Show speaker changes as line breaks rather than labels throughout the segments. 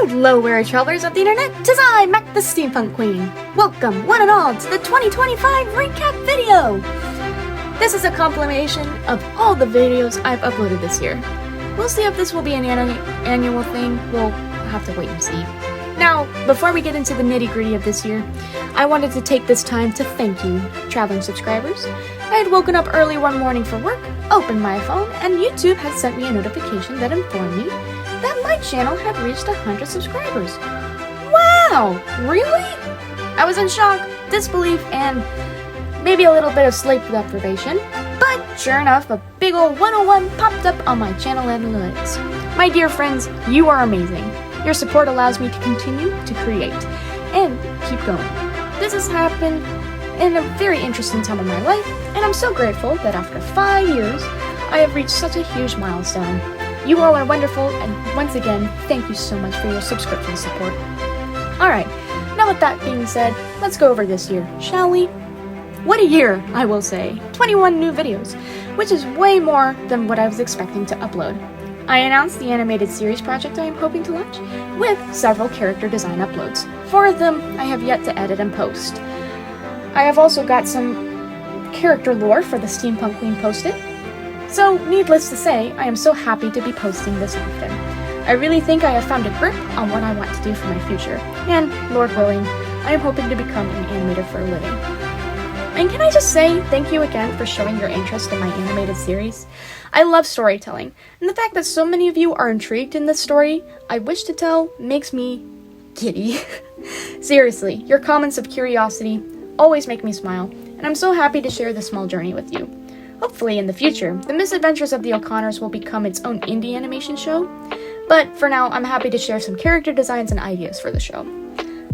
Hello, weary travelers of the internet, 'tis I, MaK the Steampunk Queen. Welcome, one and all, to the 2025 recap video! This is a compilation of all the videos I've uploaded this year. We'll see if this will be an annual thing. We'll have to wait and see. Now, before we get into the nitty-gritty of this year, I wanted to take this time to thank you, traveling subscribers. I had woken up early one morning for work, opened my phone, and YouTube had sent me a notification that informed me that my channel had reached 100 subscribers. Wow! Really? I was in shock, disbelief, and maybe a little bit of sleep deprivation, but sure enough, a big ol' 101 popped up on my channel analytics. My dear friends, you are amazing. Your support allows me to continue to create and keep going. This has happened in a very interesting time of my life, and I'm so grateful that after 5 years, I have reached such a huge milestone. You all are wonderful, and once again, thank you so much for your subscription support. Alright, now with that being said, let's go over this year, shall we? What a year, I will say. 21 new videos, which is way more than what I was expecting to upload. I announced the animated series project I am hoping to launch, with several character design uploads. 4 of them I have yet to edit and post. I have also got some character lore for the Steampunk Queen posted. So, needless to say, I am so happy to be posting this often. I really think I have found a grip on what I want to do for my future, and, Lord willing, I am hoping to become an animator for a living. And can I just say thank you again for showing your interest in my animated series? I love storytelling, and the fact that so many of you are intrigued in this story I wish to tell makes me giddy. Seriously, your comments of curiosity always make me smile, and I'm so happy to share this small journey with you. Hopefully in the future, The Misadventures of the O'Connors will become its own indie animation show, but for now I'm happy to share some character designs and ideas for the show.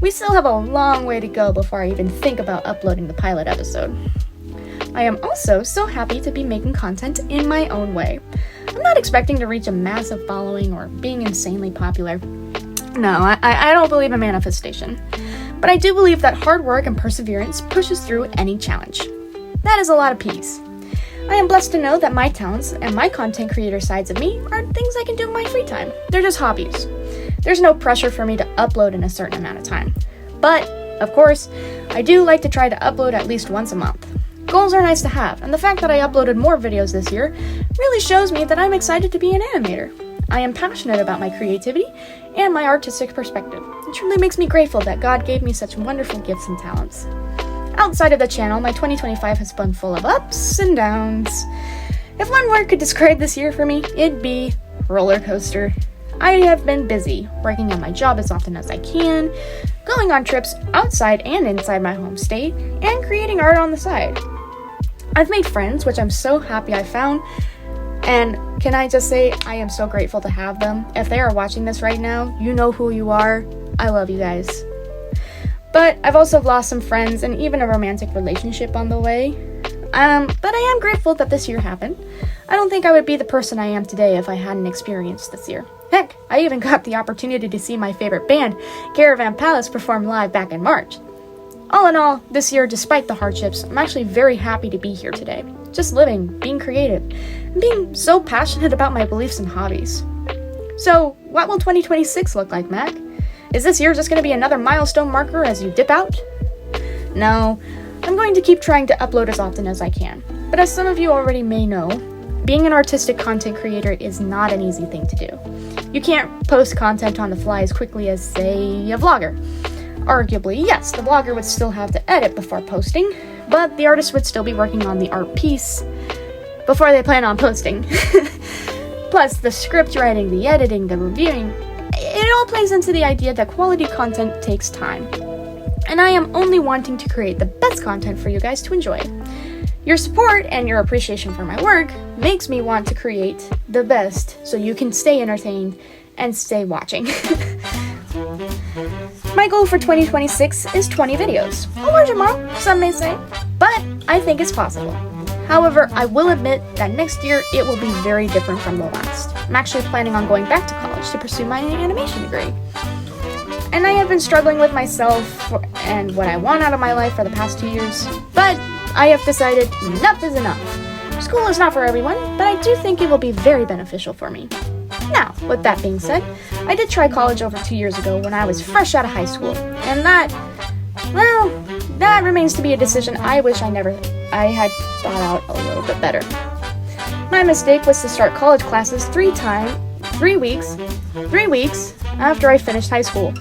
We still have a long way to go before I even think about uploading the pilot episode. I am also so happy to be making content in my own way. I'm not expecting to reach a massive following or being insanely popular. No, I don't believe in manifestation. But I do believe that hard work and perseverance pushes through any challenge. That is a lot of peace. I am blessed to know that my talents and my content creator sides of me are things I can do in my free time. They're just hobbies. There's no pressure for me to upload in a certain amount of time. But, of course, I do like to try to upload at least once a month. Goals are nice to have, and the fact that I uploaded more videos this year really shows me that I'm excited to be an animator. I am passionate about my creativity and my artistic perspective. It truly makes me grateful that God gave me such wonderful gifts and talents. Outside of the channel, my 2025 has been full of ups and downs. If one word could describe this year for me, it'd be roller coaster. I have been busy, working on my job as often as I can, going on trips outside and inside my home state, and creating art on the side. I've made friends, which I'm so happy I found, and can I just say I am so grateful to have them. If they are watching this right now, you know who you are. I love you guys. But I've also lost some friends and even a romantic relationship on the way. But I am grateful that this year happened. I don't think I would be the person I am today if I hadn't experienced this year. Heck, I even got the opportunity to see my favorite band, Caravan Palace, perform live back in March. All in all, this year, despite the hardships, I'm actually very happy to be here today. Just living, being creative, and being so passionate about my beliefs and hobbies. So, what will 2026 look like, MaK? Is this year just going to be another milestone marker as you dip out? No, I'm going to keep trying to upload as often as I can. But as some of you already may know, being an artistic content creator is not an easy thing to do. You can't post content on the fly as quickly as, say, a vlogger. Arguably, yes, the vlogger would still have to edit before posting, but the artist would still be working on the art piece before they plan on posting. Plus, the script writing, the editing, the reviewing, it all plays into the idea that quality content takes time. And I am only wanting to create the best content for you guys to enjoy. Your support and your appreciation for my work makes me want to create the best so you can stay entertained and stay watching. My goal for 2026 is 20 videos. A large amount, some may say, but I think it's possible. However, I will admit that next year it will be very different from the last. I'm actually planning on going back to college to pursue my animation degree. And I have been struggling with myself and what I want out of my life for the past 2 years, but I have decided enough is enough. School is not for everyone, but I do think it will be very beneficial for me. Now, with that being said, I did try college over 2 years ago when I was fresh out of high school, and that remains to be a decision I wish I had thought out a little bit better. My mistake was to start college classes 3 weeks after I finished high school.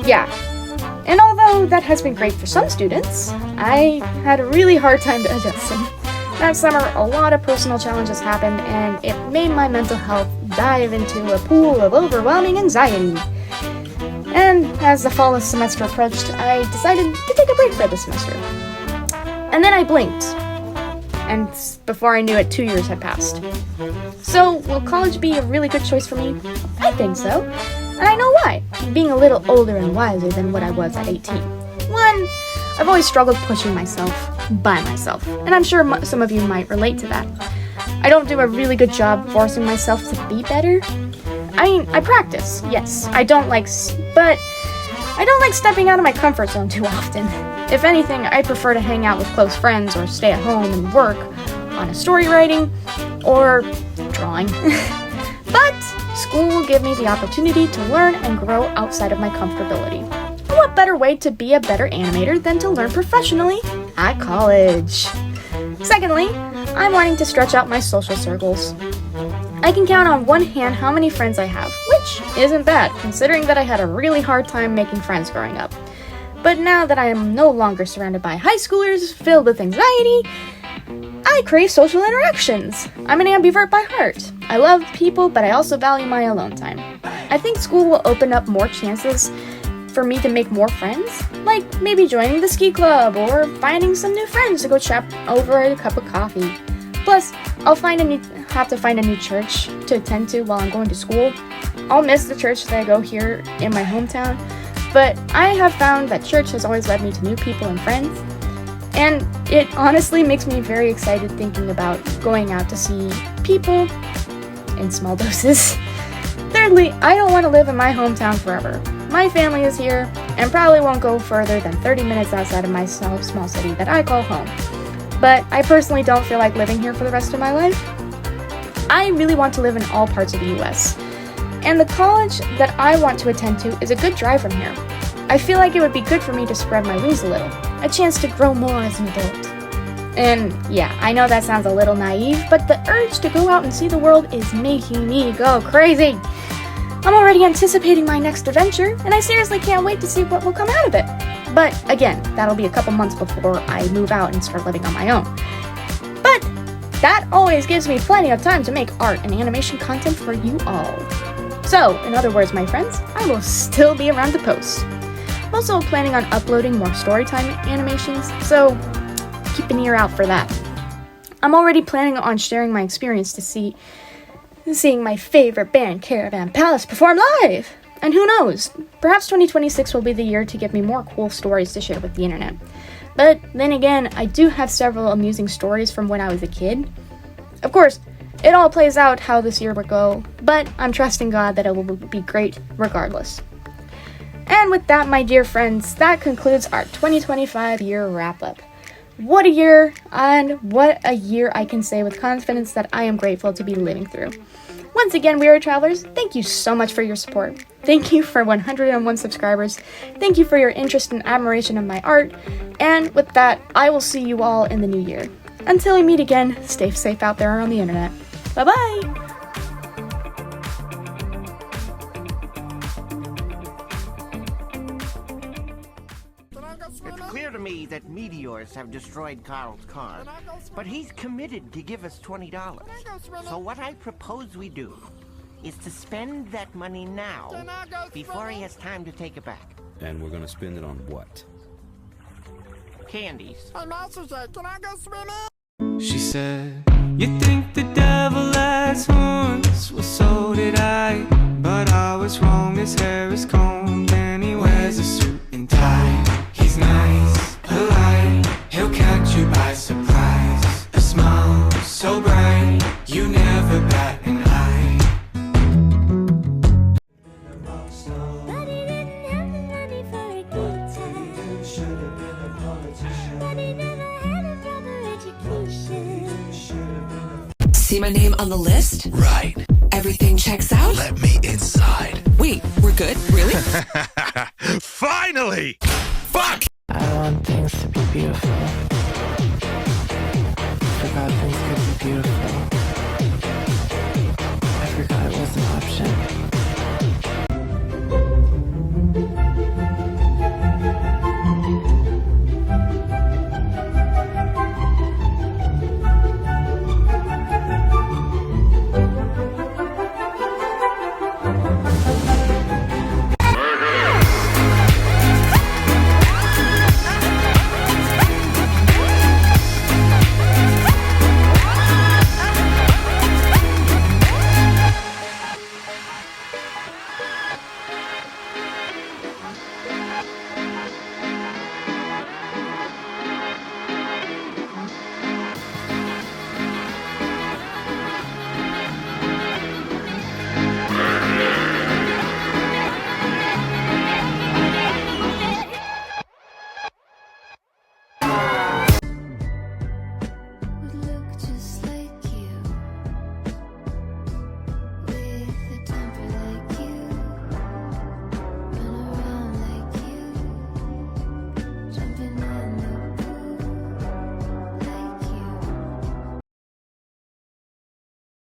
Yeah. And although that has been great for some students, I had a really hard time to adjust. That summer, a lot of personal challenges happened, and it made my mental health dive into a pool of overwhelming anxiety. And as the fall semester approached, I decided to take a break for the semester. And then I blinked, and before I knew it, 2 years had passed. So, will college be a really good choice for me? I think so. And I know why, being a little older and wiser than what I was at 18. 1, I've always struggled pushing myself by myself, and I'm sure some of you might relate to that. I don't do a really good job forcing myself to be better. I mean, I practice, yes. I don't like stepping out of my comfort zone too often. If anything, I prefer to hang out with close friends or stay at home and work on a story writing or drawing. But school will give me the opportunity to learn and grow outside of my comfortability. And what better way to be a better animator than to learn professionally at college? Secondly, I'm wanting to stretch out my social circles. I can count on one hand how many friends I have, which isn't bad, considering that I had a really hard time making friends growing up. But now that I am no longer surrounded by high schoolers filled with anxiety, I crave social interactions. I'm an ambivert by heart. I love people, but I also value my alone time. I think school will open up more chances for me to make more friends, like maybe joining the ski club or finding some new friends to go chat over a cup of coffee. Plus, I'll have to find a new church to attend to while I'm going to school. I'll miss the church that I go here in my hometown, but I have found that church has always led me to new people and friends. And it honestly makes me very excited thinking about going out to see people in small doses. Thirdly, I don't want to live in my hometown forever. My family is here and probably won't go further than 30 minutes outside of my small city that I call home. But I personally don't feel like living here for the rest of my life. I really want to live in all parts of the US. And the college that I want to attend to is a good drive from here. I feel like it would be good for me to spread my wings a little, a chance to grow more as an adult. And yeah, I know that sounds a little naive, but the urge to go out and see the world is making me go crazy. I'm already anticipating my next adventure, and I seriously can't wait to see what will come out of it. But again, that'll be a couple months before I move out and start living on my own. But that always gives me plenty of time to make art and animation content for you all. So, in other words, my friends, I will still be around to post. I'm also planning on uploading more storytime animations, so keep an ear out for that. I'm already planning on sharing my experience to seeing my favorite band, Caravan Palace, perform live! And who knows, perhaps 2026 will be the year to give me more cool stories to share with the internet. But then again, I do have several amusing stories from when I was a kid. Of course, it all plays out how this year will go, but I'm trusting God that it will be great regardless. And with that, my dear friends, that concludes our 2025 year wrap-up. What a year, and what a year I can say with confidence that I am grateful to be living through. Once again, Weary Travelers, thank you so much for your support. Thank you for 101 subscribers. Thank you for your interest and admiration of my art. And with that, I will see you all in the new year. Until we meet again, stay safe out there on the internet. Bye-bye!
It's clear to me that meteors have destroyed Carl's car, but he's committed to give us $20. So what I propose we do is to spend that money now before he has time to take it back.
And we're gonna spend it on what?
Candies.
Hey, Master J, can I go swimming?
She said, you think the devil has horns? Well, so did I. But I was wrong, his hair is combed and he wears a suit and tie. He's nice, polite, he'll catch you by surprise. A smile so bright, you never bat an eye.
But he didn't have the money for a guitar. But he never had a proper education.
See my name on the list?
Right.
Everything checks out?
Let me inside.
Wait, we're good? Really?
Finally!